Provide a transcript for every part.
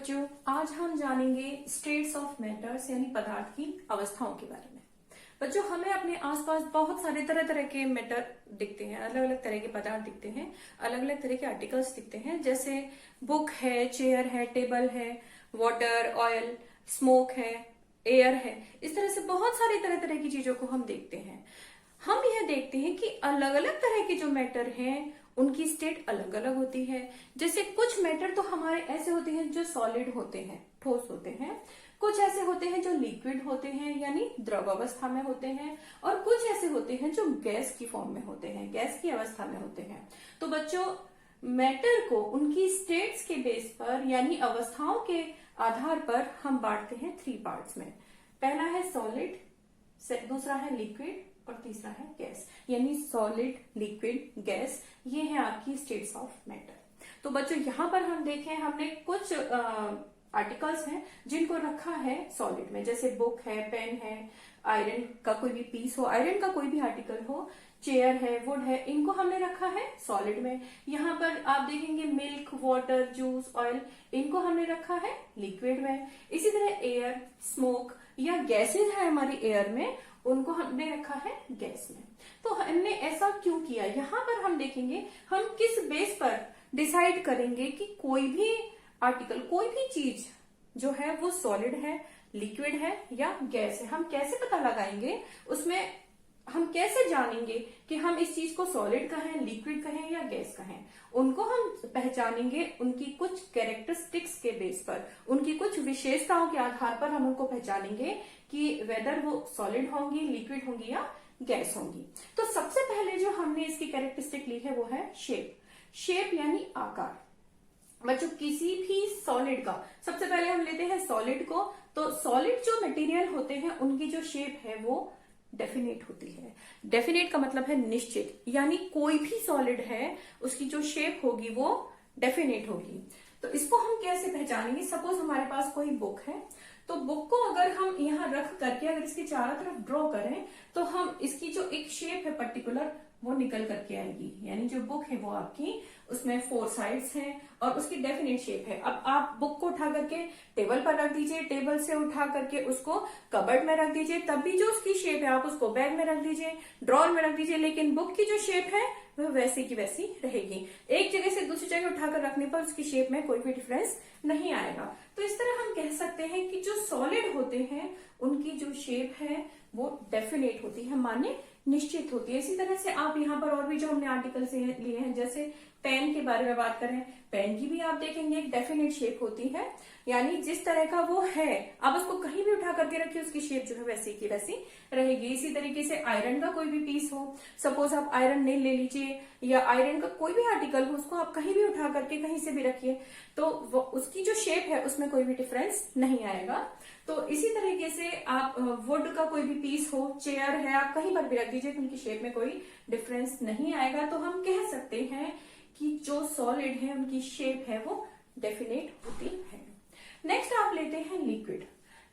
बच्चों, आज हम जानेंगे स्टेट्स ऑफ मैटर्स यानी पदार्थ की अवस्थाओं के बारे में। बच्चों, हमें अपने आसपास बहुत सारे तरह तरह के मैटर दिखते हैं, अलग अलग तरह के पदार्थ दिखते हैं, अलग अलग तरह के आर्टिकल्स दिखते हैं, जैसे बुक है, चेयर है, टेबल है, वाटर, ऑयल, स्मोक है, एयर है। इस तरह से बहुत सारी तरह तरह की चीजों को हम देखते हैं। हम यह देखते हैं कि अलग अलग तरह के जो मैटर हैं उनकी स्टेट अलग अलग होती है। जैसे कुछ मैटर तो हमारे ऐसे होते हैं जो सॉलिड होते हैं, ठोस होते हैं, कुछ ऐसे होते हैं जो लिक्विड होते हैं यानी द्रव अवस्था में होते हैं, और कुछ ऐसे होते हैं जो गैस की फॉर्म में होते हैं, गैस की अवस्था में होते हैं। तो बच्चों, मैटर को उनकी स्टेट्स के बेस पर यानी अवस्थाओं के आधार पर हम बांटते हैं 3 पार्ट्स में। पहला है सॉलिड, दूसरा है लिक्विड और तीसरा है गैस, यानी सॉलिड, लिक्विड, गैस। ये है आपकी स्टेट्स ऑफ मैटर। तो बच्चों, यहां पर हम देखें, हमने कुछ आर्टिकल्स हैं जिनको रखा है सॉलिड में, जैसे बुक है, पेन है, आयरन का कोई भी पीस हो, आयरन का कोई भी आर्टिकल हो, चेयर है, वुड है, इनको हमने रखा है सॉलिड में। यहाँ पर आप देखेंगे मिल्क, वाटर, जूस, ऑयल, इनको हमने रखा है लिक्विड में। इसी तरह एयर, स्मोक या गैसेज है हमारी एयर में, उनको हमने रखा है गैस में। तो हमने ऐसा क्यों किया, यहाँ पर हम देखेंगे हम किस बेस पर डिसाइड करेंगे कि कोई भी आर्टिकल, कोई भी चीज जो है वो सॉलिड है, लिक्विड है या गैस है। हम कैसे पता लगाएंगे, उसमें हम कैसे जानेंगे कि हम इस चीज को सॉलिड कहें, लिक्विड कहें या गैस कहें। उनको हम पहचानेंगे उनकी कुछ कैरेक्टरिस्टिक्स के बेस पर, उनकी कुछ विशेषताओं के आधार पर हम उनको पहचानेंगे कि वेदर वो सॉलिड होंगी, लिक्विड होंगी या गैस होंगी। तो सबसे पहले जो हमने इसकी कैरेक्टरिस्टिक ली है वो है शेप। शेप यानी आकार। बच्चों, किसी भी सॉलिड का सबसे पहले हम लेते हैं सॉलिड को। तो सॉलिड जो मटेरियल होते हैं उनकी जो शेप है वो डेफिनेट होती है। डेफिनेट का मतलब है निश्चित, यानी कोई भी सॉलिड है उसकी जो शेप होगी वो डेफिनेट होगी। तो इसको हम कैसे पहचानेंगे, सपोज हमारे पास कोई बुक है, तो बुक को अगर हम यहाँ रख करके अगर इसके चारों तरफ ड्रॉ करें तो हम इसकी जो एक शेप है पर्टिकुलर वो निकल करके आएगी। यानी जो बुक है वो आपकी, उसमें 4 साइड्स हैं और उसकी डेफिनेट शेप है। अब आप बुक को उठा करके टेबल पर रख दीजिए, टेबल से उठा करके उसको कबर्ड में रख दीजिए, तब भी जो उसकी शेप है आप उसको बैग में रख दीजिए, ड्रॉर में रख दीजिए, लेकिन बुक की जो शेप है वह वैसी की वैसी रहेगी। एक जगह से दूसरी जगह उठाकर रखने पर उसकी शेप में कोई भी डिफरेंस नहीं आएगा। तो इस तरह हम कह सकते हैं कि जो सॉलिड होते हैं उनकी जो शेप है वो डेफिनेट होती है, माने निश्चित होती है। इसी तरह से आप यहाँ पर और भी जो हमने आर्टिकल से लिए हैं, जैसे पेन के बारे में बात करें, पेन की भी आप देखेंगे एक डेफिनेट शेप होती है, यानी जिस तरह का वो है आप उसको कहीं भी उठा करके रखिए उसकी शेप जो है वैसी की वैसी रहेगी। इसी तरीके से आयरन का कोई भी पीस हो, सपोज आप आयरन नेल ले लीजिए या आयरन का कोई भी आर्टिकल हो, उसको आप कहीं भी उठा करके कहीं से भी रखिए तो उसकी जो शेप है उसमें कोई भी डिफरेंस नहीं आएगा। तो इसी तरीके से आप वुड का कोई भी पीस हो, चेयर है, आप कहीं पर भी रख दीजिए तो उनकी शेप में कोई डिफरेंस नहीं आएगा। तो हम कह सकते हैं कि जो सॉलिड है उनकी शेप है वो डेफिनेट होती है। नेक्स्ट आप लेते हैं लिक्विड।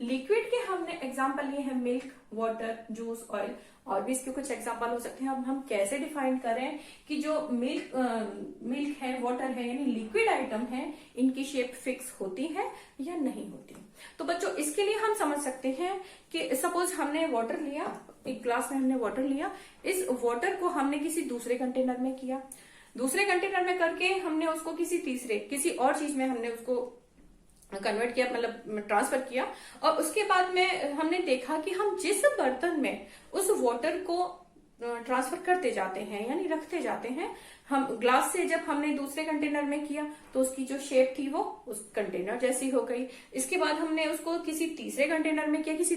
लिक्विड के हमने एग्जांपल लिए हैं मिल्क, वाटर, जूस, ऑयल, और भी इसके कुछ एग्जांपल हो सकते हैं। अब हम कैसे डिफाइन करें कि जो मिल्क है, वाटर है, यानी लिक्विड आइटम है, इनकी शेप फिक्स होती है या नहीं होती। तो बच्चों, इसके लिए हम समझ सकते हैं कि सपोज हमने वाटर लिया, एक ग्लास में हमने वाटर लिया, इस वाटर को हमने किसी दूसरे कंटेनर में किया, दूसरे कंटेनर में करके हमने उसको किसी और चीज में हमने उसको कन्वर्ट किया, मतलब ट्रांसफर किया, और उसके बाद में हमने देखा कि हम जिस बर्तन में उस वाटर को ट्रांसफर करते जाते हैं यानी रखते जाते हैं, हम ग्लास से जब हमने दूसरे कंटेनर में किया तो उसकी जो शेप थी वो उस कंटेनर जैसी हो गई। इसके बाद हमने उसको किसी तीसरे कंटेनर में किया, किसी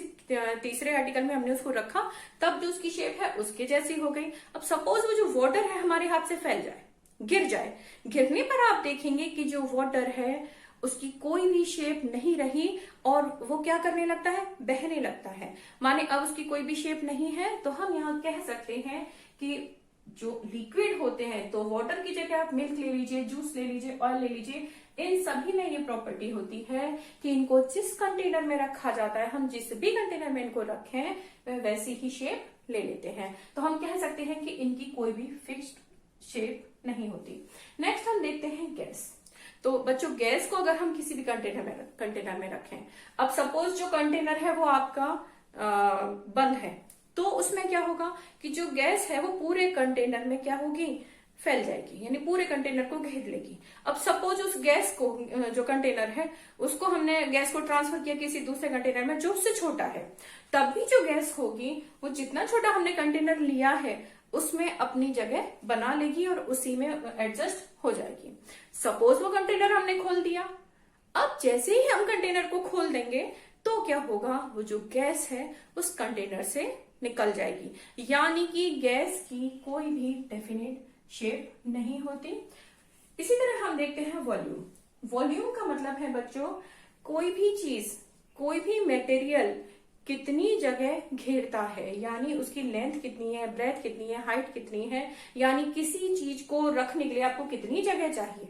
तीसरे आर्टिकल में हमने उसको रखा, तब जो उसकी शेप है उसके जैसी हो गई। अब सपोज वो जो वाटर है हमारे हाथ से फैल जाए, गिर जाए, गिरने पर आप देखेंगे कि जो वाटर है उसकी कोई भी शेप नहीं रही और वो क्या करने लगता है, बहने लगता है। माने अब उसकी कोई भी शेप नहीं है। तो हम यहाँ कह सकते हैं कि जो लिक्विड होते हैं, तो वाटर की जगह आप मिल्क ले लीजिए, जूस ले लीजिए, ऑयल ले लीजिए, इन सभी में ये प्रॉपर्टी होती है कि इनको जिस कंटेनर में रखा जाता है, हम जिस भी कंटेनर में इनको रखें वैसी ही शेप ले लेते हैं। तो हम कह सकते हैं कि इनकी कोई भी फिक्स्ड शेप नहीं होती। नेक्स्ट हम देखते हैं गैस। तो बच्चों गैस को अगर हम किसी भी कंटेनर में रखें, अब सपोज जो कंटेनर है वो आपका बंद है, तो उसमें क्या होगा कि जो गैस है वो पूरे कंटेनर में क्या होगी, फैल जाएगी, यानी पूरे कंटेनर को घेर लेगी। अब सपोज उस गैस को, जो कंटेनर है उसको हमने गैस को ट्रांसफर किया किसी दूसरे कंटेनर में जो उससे छोटा है, तब भी जो गैस होगी वो जितना छोटा हमने कंटेनर लिया है उसमें अपनी जगह बना लेगी और उसी में एडजस्ट हो जाएगी। सपोज वो कंटेनर हमने खोल दिया, अब जैसे ही हम कंटेनर को खोल देंगे तो क्या होगा, वो जो गैस है उस कंटेनर से निकल जाएगी, यानी कि गैस की कोई भी डेफिनेट शेप नहीं होती। इसी तरह हम देखते हैं वॉल्यूम। वॉल्यूम का मतलब है बच्चों कोई भी चीज, कोई भी मटेरियल कितनी जगह घेरता है, यानी उसकी लेंथ कितनी है, ब्रेथ कितनी है, हाइट कितनी है, यानी किसी चीज को रखने के लिए आपको कितनी जगह चाहिए,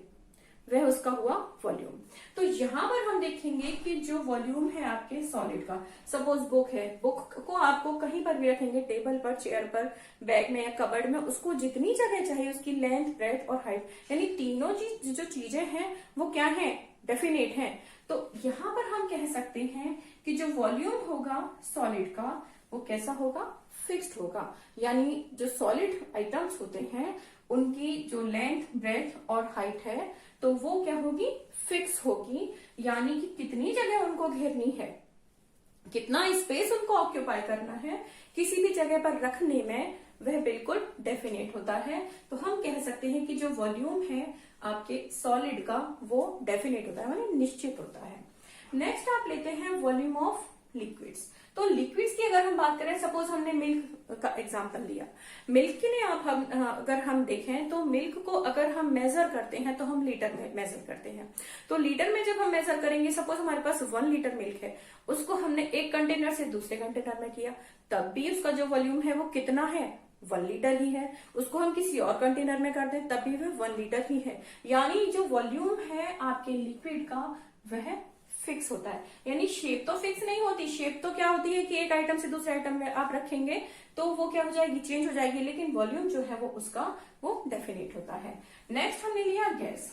वह उसका हुआ वॉल्यूम। तो यहां पर हम देखेंगे कि जो वॉल्यूम है आपके सॉलिड का, सपोज बुक है, बुक को आपको कहीं पर भी रखेंगे, टेबल पर, चेयर पर, बैग में या कबर्ड में, उसको जितनी जगह चाहिए उसकी लेंथ, ब्रेथ और हाइट, यानी तीनों जो चीजें हैं वो क्या है, डेफिनेट है। तो यहां पर हम कह सकते हैं कि जो वॉल्यूम होगा सॉलिड का वो कैसा होगा, फिक्स्ड होगा, यानी जो सॉलिड आइटम्स होते हैं उनकी जो लेंथ, ब्रेथ और हाइट है तो वो क्या होगी, फिक्स होगी, यानी कि कितनी जगह उनको घेरनी है, कितना स्पेस उनको ऑक्यूपाई करना है, किसी भी जगह पर रखने में वह बिल्कुल डेफिनेट होता है। तो हम कह सकते हैं कि जो वॉल्यूम है आपके सॉलिड का वो डेफिनेट होता है, माने निश्चित होता है। नेक्स्ट आप लेते हैं वॉल्यूम ऑफ लिक्विड्स। तो लिक्विड्स की अगर हम बात करें, सपोज हमने मिल्क का एग्जांपल लिया, मिल्क के लिए अगर हम देखें तो मिल्क को अगर हम मेजर करते हैं तो हम लीटर में मेजर करते हैं। तो लीटर में जब हम मेजर करेंगे, सपोज हमारे पास 1 लीटर मिल्क है, उसको हमने एक कंटेनर से दूसरे कंटेनर में किया, तब भी उसका जो वॉल्यूम है वो कितना है, 1 लीटर ही है। उसको हम किसी और कंटेनर में कर दें तब भी वह 1 लीटर ही है, यानी जो वॉल्यूम है आपके लिक्विड का वह फिक्स होता है। यानी शेप तो फिक्स नहीं होती, शेप तो क्या होती है कि एक आइटम से दूसरे आइटम में आप रखेंगे तो वो क्या हो जाएगी, चेंज हो जाएगी, लेकिन वॉल्यूम जो है वो उसका वो डेफिनेट होता है। नेक्स्ट हमने लिया गैस।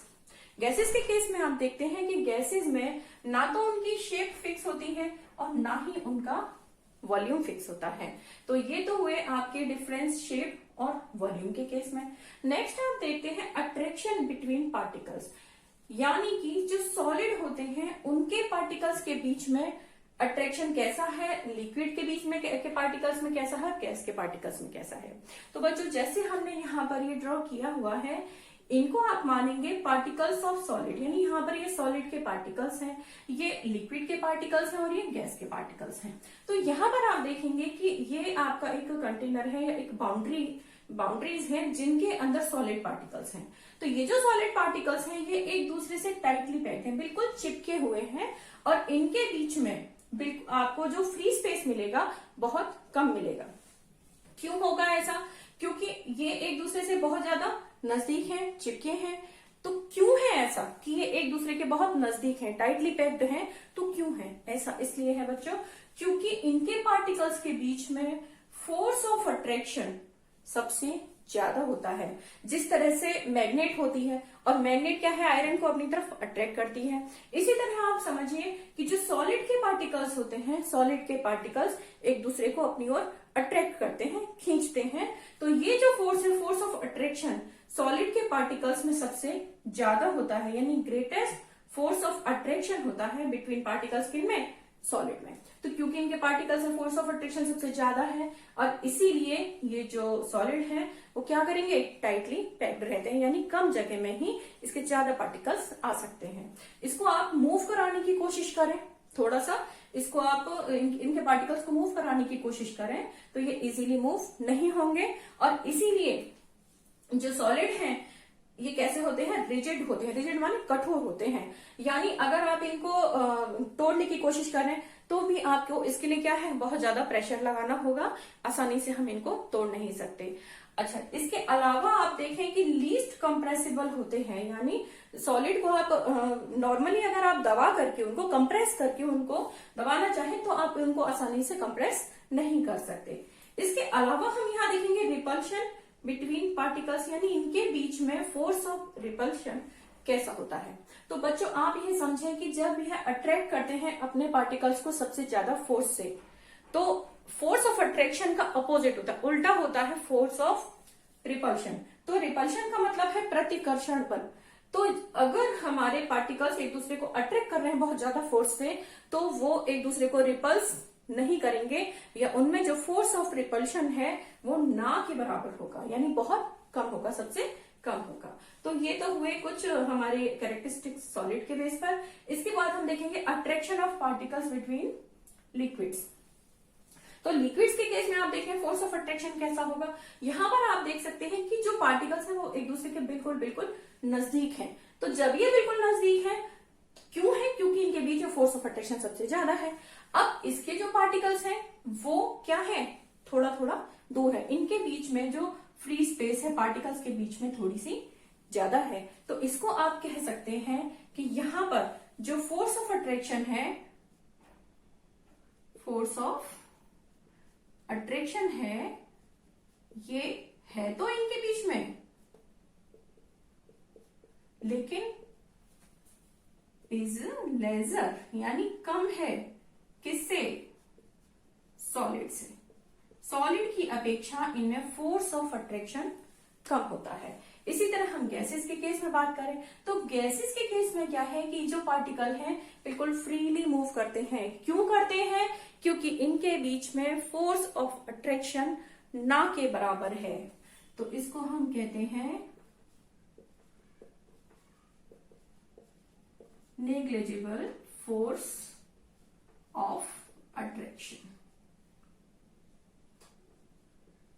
गैसेस के केस में आप देखते हैं कि गैसेस में ना तो उनकी शेप फिक्स होती है और ना ही उनका वॉल्यूम फिक्स होता है। तो ये तो हुए आपके डिफरेंस शेप और वॉल्यूम के केस में। नेक्स्ट आप देखते हैं अट्रैक्शन बिटवीन पार्टिकल्स, यानी कि जो सॉलिड होते हैं उनके पार्टिकल्स के बीच में अट्रैक्शन कैसा है, लिक्विड के बीच में के पार्टिकल्स में कैसा है, गैस के पार्टिकल्स में कैसा है। तो बच्चों जैसे हमने यहाँ पर ये ड्रॉ किया हुआ है, इनको आप मानेंगे पार्टिकल्स ऑफ सॉलिड, यानी यहाँ पर ये सॉलिड के पार्टिकल्स हैं, ये लिक्विड के पार्टिकल्स हैं और ये गैस के पार्टिकल्स हैं। तो यहाँ पर आप देखेंगे कि ये आपका एक कंटेनर है या एक बाउंड्रीज हैं जिनके अंदर सॉलिड पार्टिकल्स हैं। तो ये जो सॉलिड पार्टिकल्स हैं ये एक दूसरे से टाइटली पैक्ड हैं, बिल्कुल चिपके हुए हैं, और इनके बीच में बिल्कुल आपको जो फ्री स्पेस मिलेगा बहुत कम मिलेगा। क्यों होगा ऐसा, क्योंकि ये एक दूसरे से बहुत ज्यादा नजदीक हैं, चिपके हैं। तो क्यों है ऐसा कि ये एक दूसरे के बहुत नजदीक हैं, टाइटली पैक्ड हैं, तो क्यों है ऐसा, इसलिए है बच्चों क्योंकि इनके पार्टिकल्स के बीच में फोर्स ऑफ अट्रैक्शन सबसे ज्यादा होता है। जिस तरह से मैग्नेट होती है, और मैग्नेट क्या है, आयरन को अपनी तरफ अट्रैक्ट करती है, इसी तरह आप समझिए कि जो सॉलिड के पार्टिकल्स होते हैं, सॉलिड के पार्टिकल्स एक दूसरे को अपनी ओर अट्रैक्ट करते हैं, खींचते हैं। तो ये जो फोर्स है, फोर्स ऑफ अट्रैक्शन सॉलिड के पार्टिकल्स में सबसे ज्यादा होता है, यानी ग्रेटेस्ट फोर्स ऑफ अट्रैक्शन होता है बिटवीन पार्टिकल्स किनमें, सॉलिड में। तो क्योंकि इनके पार्टिकल्स में फोर्स ऑफ अट्रैक्शन सबसे ज्यादा है, और इसीलिए ये जो सॉलिड है वो क्या करेंगे, टाइटली पैक्ड रहते हैं, यानी कम जगह में ही इसके ज्यादा पार्टिकल्स आ सकते हैं। इसको आप मूव कराने की कोशिश करें, थोड़ा सा इसको आप इनके पार्टिकल्स को मूव कराने की कोशिश करें तो ये इजीली मूव नहीं होंगे, और इसीलिए जो सॉलिड हैं ये कैसे होते हैं, रिजिड होते हैं। रिजिड माने कठोर होते हैं, यानी अगर आप इनको तोड़ने की कोशिश करें तो भी आपको इसके लिए क्या है, बहुत ज्यादा प्रेशर लगाना होगा, आसानी से हम इनको तोड़ नहीं सकते। अच्छा, इसके अलावा आप देखें कि लीस्ट कंप्रेसिबल होते हैं, यानी सॉलिड को आप नॉर्मली अगर आप दबा करके उनको कंप्रेस करके उनको दबाना चाहें तो आप उनको आसानी से कंप्रेस नहीं कर सकते। इसके अलावा हम यहाँ देखेंगे रिपल्शन बिटवीन पार्टिकल्स, यानी इनके बीच में फोर्स ऑफ रिपल्शन कैसा होता है। तो बच्चों आप ये समझें कि जब यह अट्रैक्ट करते हैं अपने पार्टिकल्स को सबसे ज्यादा फोर्स से, तो फोर्स ऑफ अट्रैक्शन का अपोजिट होता है, उल्टा होता है फोर्स ऑफ रिपल्शन। तो रिपल्शन का मतलब है प्रतिकर्षण बल। तो अगर हमारे पार्टिकल्स एक दूसरे को अट्रैक्ट कर रहे हैं बहुत ज्यादा फोर्स से, तो वो एक दूसरे को रिपल्स नहीं करेंगे, या उनमें जो फोर्स ऑफ रिपल्शन है वो ना के बराबर होगा, यानी बहुत कम होगा, सबसे कम होगा। तो ये तो हुए कुछ हमारे कैरेक्टरिस्टिक्स सॉलिड के बेस पर। इसके बाद हम देखेंगे attraction of particles between liquids. तो लिक्विड्स के केस में आप देखें फोर्स ऑफ अट्रैक्शन कैसा होगा। यहां पर आप देख सकते हैं कि जो पार्टिकल्स हैं वो एक दूसरे के बिल्कुल बिल्कुल नजदीक हैं। तो जब ये बिल्कुल नजदीक है, क्यों है? क्योंकि इनके बीच में फोर्स ऑफ अट्रैक्शन सबसे ज्यादा है। अब इसके जो पार्टिकल्स हैं वो क्या है, थोड़ा थोड़ा दूर है, इनके बीच में जो फ्री स्पेस है पार्टिकल्स के बीच में थोड़ी सी ज्यादा है। तो इसको आप कह सकते हैं कि यहां पर जो फोर्स ऑफ अट्रैक्शन है, फोर्स ऑफ अट्रैक्शन है, ये है तो इनके बीच में, लेकिन इज लेजर, यानी कम है। किससे? सॉलिड से। सॉलिड की अपेक्षा इनमें फोर्स ऑफ अट्रैक्शन कम होता है। इसी तरह हम गैसेस के केस में बात करें तो गैसेस के केस में क्या है कि जो पार्टिकल हैं बिल्कुल फ्रीली मूव करते हैं। क्यों करते हैं? क्योंकि इनके बीच में फोर्स ऑफ अट्रैक्शन ना के बराबर है। तो इसको हम कहते हैं नेग्लिजिबल फोर्स ऑफ अट्रैक्शन।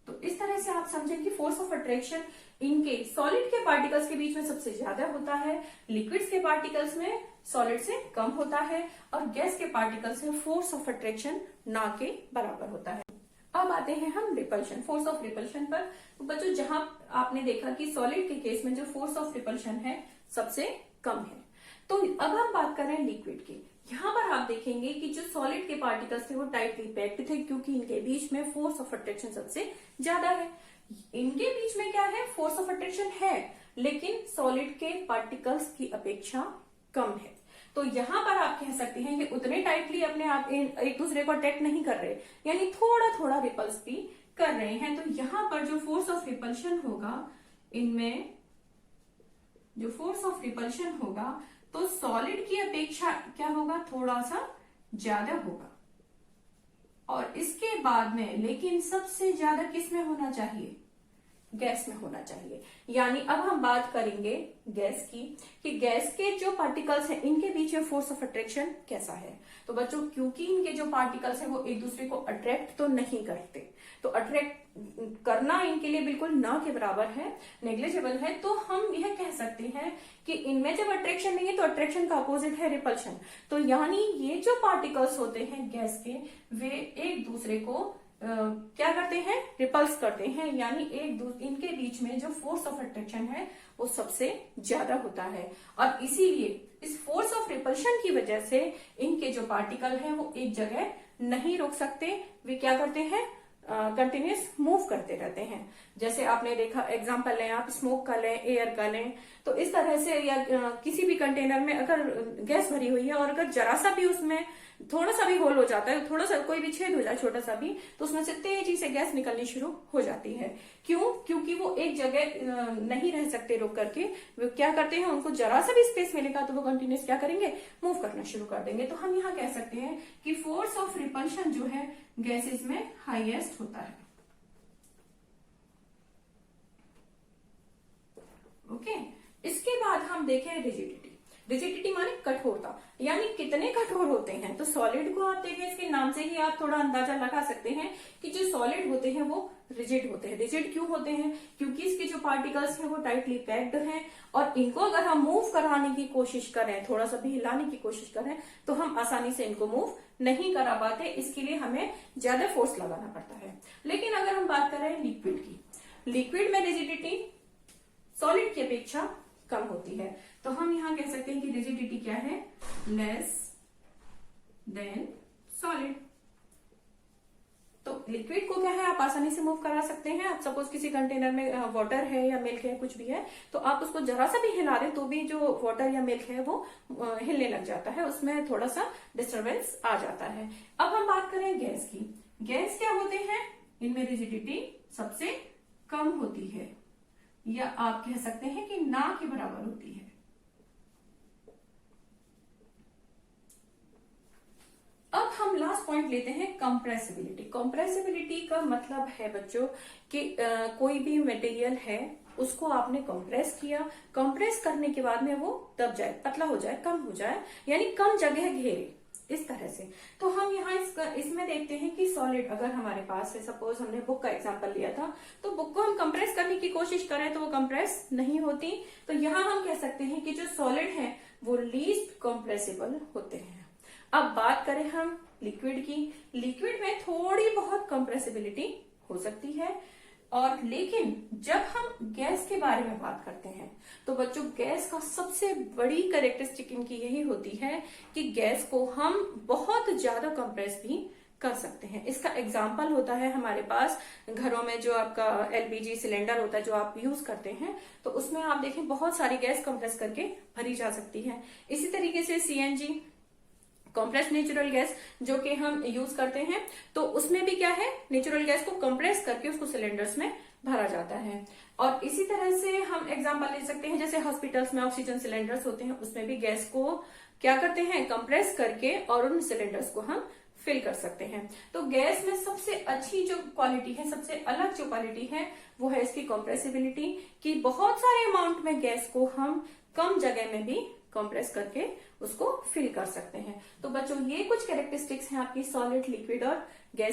तो इस तरह से आप समझें कि फोर्स ऑफ अट्रैक्शन इनके सॉलिड के पार्टिकल्स के बीच में सबसे ज्यादा होता है, लिक्विड्स के पार्टिकल्स में सॉलिड से कम होता है, और गैस के पार्टिकल्स में फोर्स ऑफ अट्रैक्शन ना के बराबर होता है। अब आते हैं हम रिपल्शन, फोर्स ऑफ रिपल्शन पर। तो बच्चों जहां आपने देखा कि सॉलिड के केस में जो फोर्स ऑफ रिपल्शन है सबसे कम है। तो अब हम बात कर रहे हैं लिक्विड की। यहां पर आप देखेंगे कि जो सॉलिड के पार्टिकल्स थे वो टाइटली पैक्ड थे, क्योंकि इनके बीच में फोर्स ऑफ अट्रैक्शन सबसे ज्यादा है। इनके बीच में क्या है? फोर्स ऑफ अट्रैक्शन है, लेकिन सॉलिड के पार्टिकल्स की अपेक्षा कम है। तो यहां पर आप कह सकते हैं कि उतने टाइटली अपने आप एक दूसरे को अट्रैक्ट नहीं कर रहे, यानी थोड़ा थोड़ा रिपल्स भी कर रहे हैं। तो यहां पर जो फोर्स ऑफ रिपल्शन होगा, इनमें जो फोर्स ऑफ रिपल्शन होगा तो सॉलिड की अपेक्षा क्या होगा? थोड़ा सा ज्यादा होगा। और इसके बाद में लेकिन सबसे ज्यादा किस में होना चाहिए? गैस में होना चाहिए। यानी अब हम बात करेंगे गैस की, कि गैस के जो पार्टिकल्स हैं इनके बीच में फोर्स ऑफ अट्रैक्शन कैसा है। तो बच्चों क्योंकि इनके जो पार्टिकल्स हैं वो एक दूसरे को अट्रैक्ट तो नहीं करते, तो अट्रैक्ट करना इनके लिए बिल्कुल ना के बराबर है, नेग्लिजिबल है। तो हम यह कह सकते हैं कि इनमें जब अट्रैक्शन नहीं है तो अट्रैक्शन का अपोजिट है रिपल्शन। तो यानी ये जो पार्टिकल्स होते हैं गैस के, वे एक दूसरे को क्या करते हैं? रिपल्स करते हैं, यानी इनके बीच में जो फोर्स ऑफ अट्रैक्शन है वो सबसे ज्यादा होता है। और इसीलिए इस फोर्स ऑफ रिपल्शन की वजह से इनके जो पार्टिकल हैं वो एक जगह नहीं रुक सकते, वे क्या करते हैं? कंटिन्यूस मूव करते रहते हैं। जैसे आपने देखा, एग्जांपल लें आप, स्मोक का लें, एयर का लें, तो इस तरह से, या किसी भी कंटेनर में अगर गैस भरी हुई है और अगर जरा सा भी उसमें थोड़ा सा भी होल हो जाता है, थोड़ा सा कोई भी छेद हो जाए छोटा सा भी, तो उसमें से तेजी से गैस निकलनी शुरू हो जाती है। क्यों? क्योंकि वो एक जगह नहीं रह सकते रुक करके, वो क्या करते हैं? उनको जरा सा भी स्पेस मिलेगा तो वो कंटिन्यूस क्या करेंगे? मूव करना शुरू कर देंगे। तो हम यहाँ कह सकते हैं कि फोर्स ऑफ रिपल्शन जो है गैसेस में हाईएस्ट होता है। ओके, इसके बाद हम देखें रिजिडिटी। रिजिडिटी माने कठोरता, यानी कितने कठोर होते हैं। तो सॉलिड को आप देखें, इसके नाम से ही आप थोड़ा अंदाजा लगा सकते हैं कि जो सॉलिड होते हैं वो रिजिड होते हैं। रिजिड क्यों होते हैं? क्योंकि इसके जो पार्टिकल्स हैं वो टाइटली पैक्ड हैं, और इनको अगर हम मूव कराने की कोशिश करें, थोड़ा सा भी हिलाने की कोशिश करें, तो हम आसानी से इनको मूव नहीं करा पाते। इसके लिए हमें ज्यादा फोर्स लगाना पड़ता है। लेकिन अगर हम बात करें लिक्विड की, लिक्विड में रिजिडिटी सॉलिड की अपेक्षा कम होती है। तो हम यहां कह सकते हैं कि रिजिडिटी क्या है? Less than solid. तो तो लिक्विड को क्या है, आप आसानी से मूव करा सकते हैं। आप सपोज किसी कंटेनर में वाटर है या मिल्क है, कुछ भी है, तो आप उसको जरा सा भी हिला दें तो भी जो वाटर या मिल्क है वो हिलने लग जाता है, उसमें थोड़ा सा डिस्टरबेंस आ जाता है। अब हम बात करें गैस की। गैस क्या होते हैं, इनमें रिजिडिटी सबसे कम होती है, या आप कह सकते हैं कि ना के बराबर होती है। अब हम लास्ट पॉइंट लेते हैं कंप्रेसिबिलिटी। कंप्रेसिबिलिटी का मतलब है बच्चों कि कोई भी मटेरियल है उसको आपने कंप्रेस किया, कंप्रेस करने के बाद में वो दब जाए, पतला हो जाए, कम हो जाए, यानी कम जगह घेरे, इस तरह से। तो हम यहाँ इसमें देखते हैं कि सॉलिड अगर हमारे पास है, सपोज हमने बुक का एग्जांपल लिया था, तो बुक को हम कंप्रेस करने की कोशिश करें तो वो कंप्रेस नहीं होती। तो यहाँ हम कह सकते हैं कि जो सॉलिड है वो लीस्ट कंप्रेसिबल होते हैं। अब बात करें हम लिक्विड की। लिक्विड में थोड़ी बहुत कंप्रेसिबिलिटी हो सकती है, और लेकिन जब हम गैस के बारे में बात करते हैं तो बच्चों गैस का सबसे बड़ी कैरेक्टरिस्टिक इनकी यही होती है कि गैस को हम बहुत ज्यादा कंप्रेस भी कर सकते हैं। इसका एग्जाम्पल होता है हमारे पास घरों में जो आपका एलपीजी सिलेंडर होता है जो आप यूज करते हैं, तो उसमें आप देखें बहुत सारी गैस कंप्रेस करके भरी जा सकती है। इसी तरीके से सीएनजी, कंप्रेस नेचुरल गैस, जो कि हम यूज करते हैं, तो उसमें भी क्या है, नेचुरल गैस को कंप्रेस करके उसको सिलेंडर्स में भरा जाता है। और इसी तरह से हम एग्जांपल ले सकते हैं, जैसे हॉस्पिटल्स में ऑक्सीजन सिलेंडर्स होते हैं, उसमें भी गैस को क्या करते हैं, कंप्रेस करके और उन सिलेंडर्स को हम फिल कर सकते हैं। तो गैस में सबसे अच्छी जो क्वालिटी है, सबसे अलग जो क्वालिटी है, वो है इसकी कंप्रेसिबिलिटी, कि बहुत सारे अमाउंट में गैस को हम कम जगह में भी कंप्रेस करके उसको फिल कर सकते हैं। तो बच्चों ये कुछ कैरेक्टरिस्टिक्स हैं आपकी सॉलिड, लिक्विड और गैस